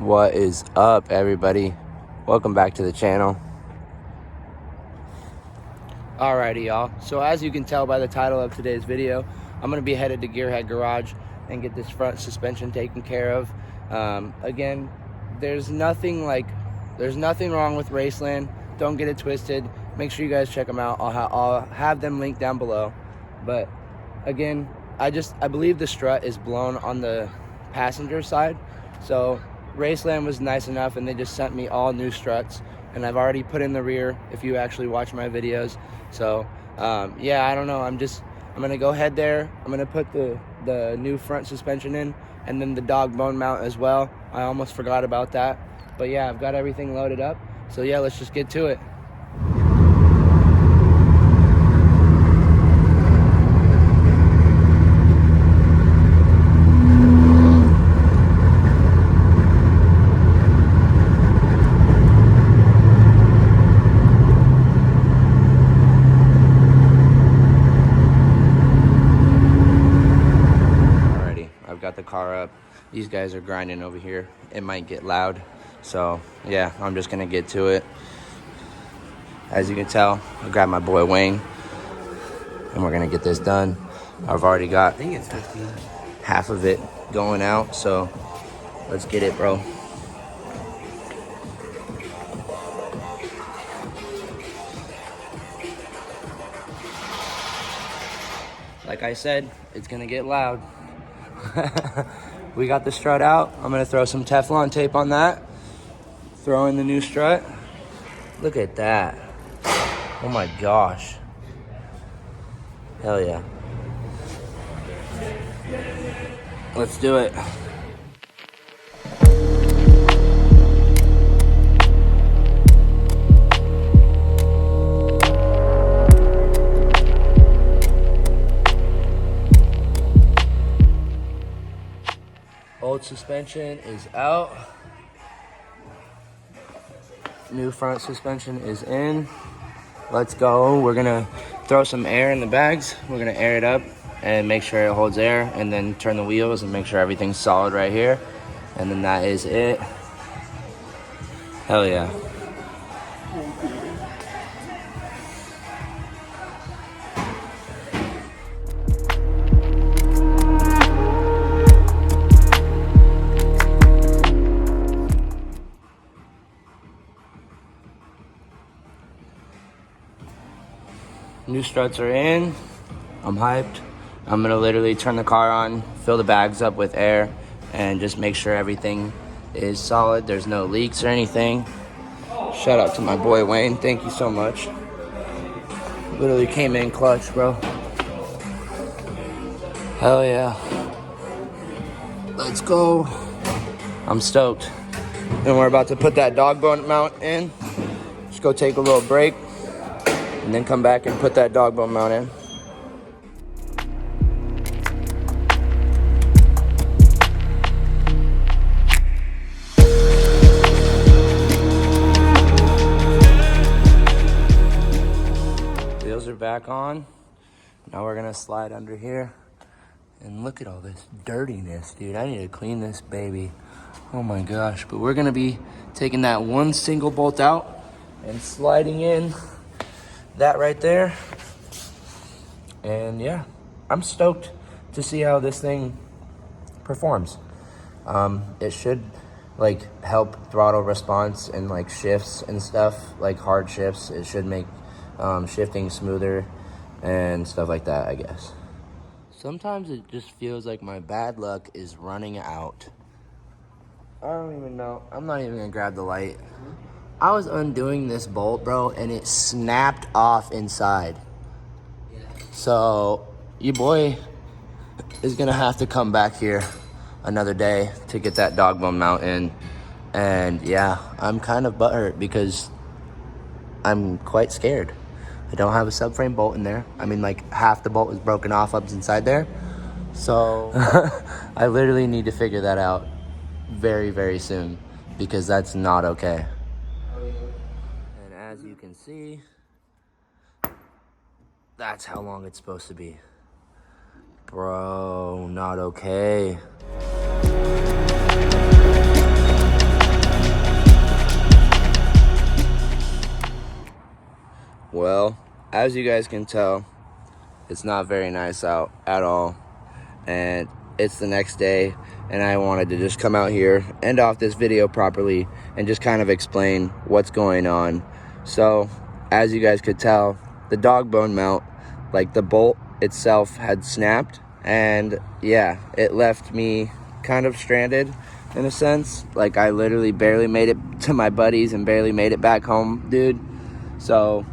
What is up, everybody? Welcome back to the channel. Alrighty, y'all. So as you can tell by the title of today's video, I'm going to be headed to Gearhead Garage and get this front suspension taken care of. Again, there's nothing wrong with Raceland. Don't get it twisted. Make sure you guys check them out. I'll have them linked down below. But again, I believe the strut is blown on the passenger side. So Raceland was nice enough and they just sent me all new struts, and I've already put in the rear if you actually watch my videos. So yeah, I don't know, I'm gonna go head there. I'm gonna put the new front suspension in, and then the dog bone mount as well. I almost forgot about that, but yeah, I've got everything loaded up. So yeah, let's just get to it. The car up. These guys are grinding over here. It might get loud, so yeah, I'm just gonna get to it. As you can tell, I grabbed my boy Wayne and we're gonna get this done. I've already got, I think it's 15, half of it going out, so let's get it, bro. Like I said, it's gonna get loud. We got the strut out. I'm gonna throw some Teflon tape on that. Throw in the new strut. Look at that. Oh my gosh. Hell yeah. Let's do it. Old suspension is out. New front suspension is in. Let's go. We're gonna throw some air in the bags. We're gonna air it up and make sure it holds air, and then turn the wheels and make sure everything's solid right here. And then that is it. Hell yeah. New struts are in. I'm hyped. I'm gonna literally turn the car on, fill the bags up with air, and just make sure everything is solid. There's no leaks or anything. Shout out to my boy Wayne. Thank you so much. Literally came in clutch, bro. Hell yeah. Let's go. I'm stoked. And we're about to put that dog bone mount in. Just go take a little break, and then come back and put that dog bone mount in. Wheels are back on. Now we're gonna slide under here. And look at all this dirtiness, dude. I need to clean this baby. Oh my gosh. But we're gonna be taking that one single bolt out and sliding in that right there. And yeah, I'm stoked to see how this thing performs. It should like help throttle response and like shifts and stuff, like hard shifts. It should make shifting smoother and stuff like that, I guess. Sometimes it just feels like my bad luck is running out. I don't even know. I'm not even gonna grab the light. I was undoing this bolt, bro, and it snapped off inside. So your boy is gonna have to come back here another day to get that dog bone mount in. And yeah, I'm kind of butthurt because I'm quite scared. I don't have a subframe bolt in there. I mean, like half the bolt was broken off up inside there. So I literally need to figure that out very, very soon, because that's not okay. And as you can see, that's how long it's supposed to be. Bro, not okay. as you guys can tell, it's not very nice out at all, and it's the next day, and I wanted to just come out here, end off this video properly, and just kind of explain what's going on. So as you guys could tell, the dog bone mount, like the bolt itself, had snapped, and yeah, it left me kind of stranded in a sense. Like, I literally barely made it to my buddies and barely made it back home, dude. So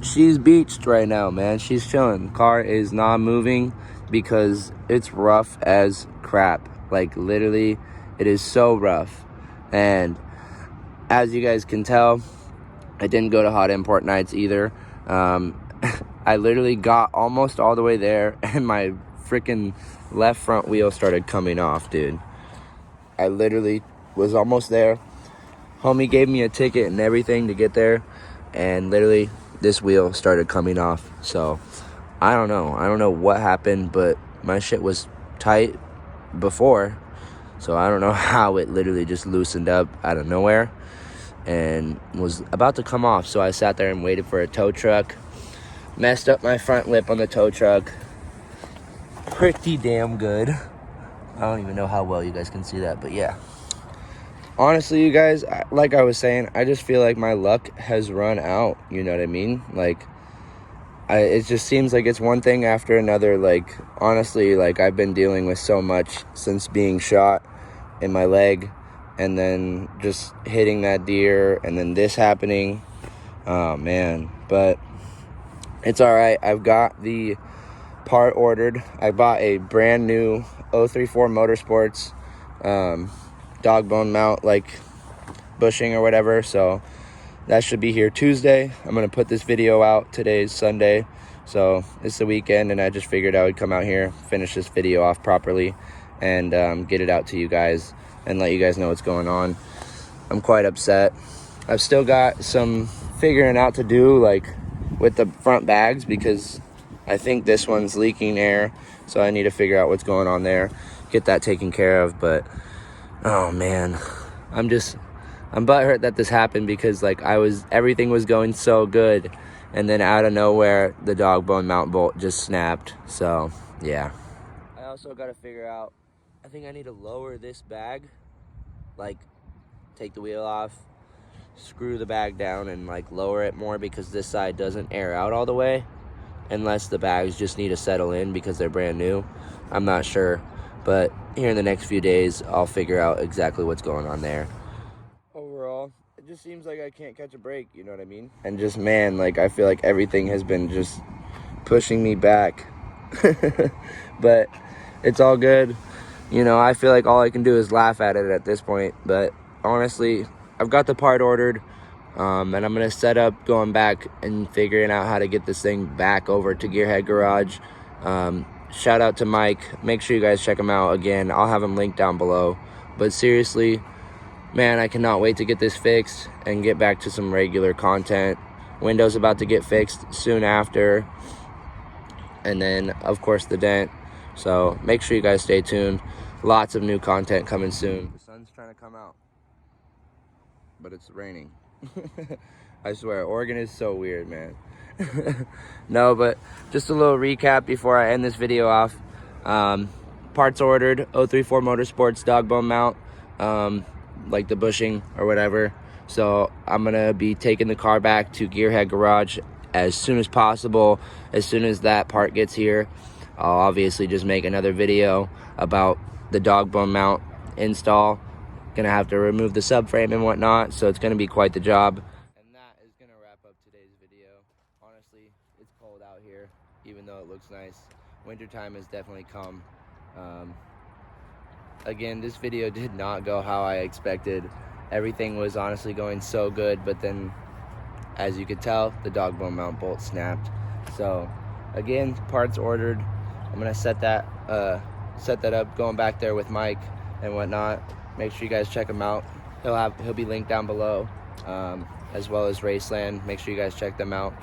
she's beached right now, man. She's chilling. Car is not moving because it's rough as crap. Like, literally, it is so rough. And as you guys can tell, I didn't go to hot import nights either. I literally got almost all the way there, and my freaking left front wheel started coming off, dude. I literally was almost there. Homie gave me a ticket and everything to get there, and literally this wheel started coming off. So I don't know what happened, but my shit was tight before, so I don't know how it literally just loosened up out of nowhere and was about to come off. So I sat there and waited for a tow truck, messed up my front lip on the tow truck pretty damn good. I don't even know how well you guys can see that, but yeah. Honestly, you guys, like I was saying, I just feel like my luck has run out, you know what I mean? Like, it just seems like it's one thing after another. Like, honestly, like, I've been dealing with so much since being shot in my leg, and then just hitting that deer, and then this happening. Oh, man. But it's all right. I've got the part ordered. I bought a brand new O34 Motorsports dog bone mount, like bushing or whatever, so that should be here Tuesday. I'm gonna put this video out. Today's Sunday, so it's the weekend, and I just figured I would come out here, finish this video off properly, and get it out to you guys and let you guys know what's going on. I'm quite upset. I've still got some figuring out to do, like with the front bags, because I think this one's leaking air, so I need to figure out what's going on there, get that taken care of. But oh man, I'm butthurt that this happened, because like everything was going so good, and then out of nowhere the dog bone mount bolt just snapped. So yeah, I also got to figure out, I think I need to lower this bag, like take the wheel off, screw the bag down, and like lower it more, because this side doesn't air out all the way, unless the bags just need to settle in because they're brand new. I'm not sure, but here in the next few days I'll figure out exactly what's going on there. Overall, it just seems like I can't catch a break, you know what I mean? And just, man, like, I feel like everything has been just pushing me back. But it's all good, you know. I feel like all I can do is laugh at it at this point. But honestly, I've got the part ordered, and I'm gonna set up going back and figuring out how to get this thing back over to Gearhead Garage. Shout out to Mike. Make sure you guys check him out. Again, I'll have him linked down below. But seriously, man, I cannot wait to get this fixed and get back to some regular content. Window's about to get fixed soon after, and then of course the dent. So make sure you guys stay tuned. Lots of new content coming soon. The sun's trying to come out, but it's raining. I swear, Oregon is so weird, man. No, but just a little recap before I end this video off. Parts ordered, O34 Motorsports dog bone mount, like the bushing or whatever. So I'm gonna be taking the car back to Gearhead Garage as soon as possible. As soon as that part gets here, I'll obviously just make another video about the dog bone mount install. Gonna have to remove the subframe and whatnot, so it's gonna be quite the job. And that is gonna wrap up today's video. Honestly, it's cold out here, even though it looks nice. Wintertime has definitely come. Again, this video did not go how I expected. Everything was honestly going so good, but then, as you could tell, the dog bone mount bolt snapped. So again, parts ordered. I'm gonna set that up, going back there with Mike and whatnot. Make sure you guys check him out. He'll be linked down below, as well as Raceland. Make sure you guys check them out.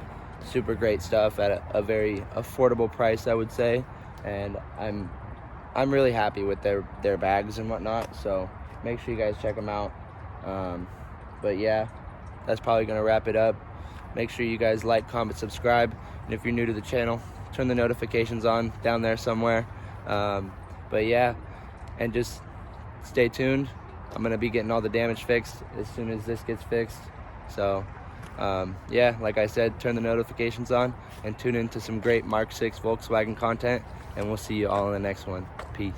Super great stuff at a very affordable price, I would say. And I'm really happy with their bags and whatnot. So make sure you guys check them out. But yeah, that's probably gonna wrap it up. Make sure you guys like, comment, subscribe, and if you're new to the channel, turn the notifications on down there somewhere. But yeah, and just stay tuned. I'm gonna be getting all the damage fixed as soon as this gets fixed. So yeah, like I said, turn the notifications on and tune into some great Mark 6 Volkswagen content, and we'll see you all in the next one. Peace.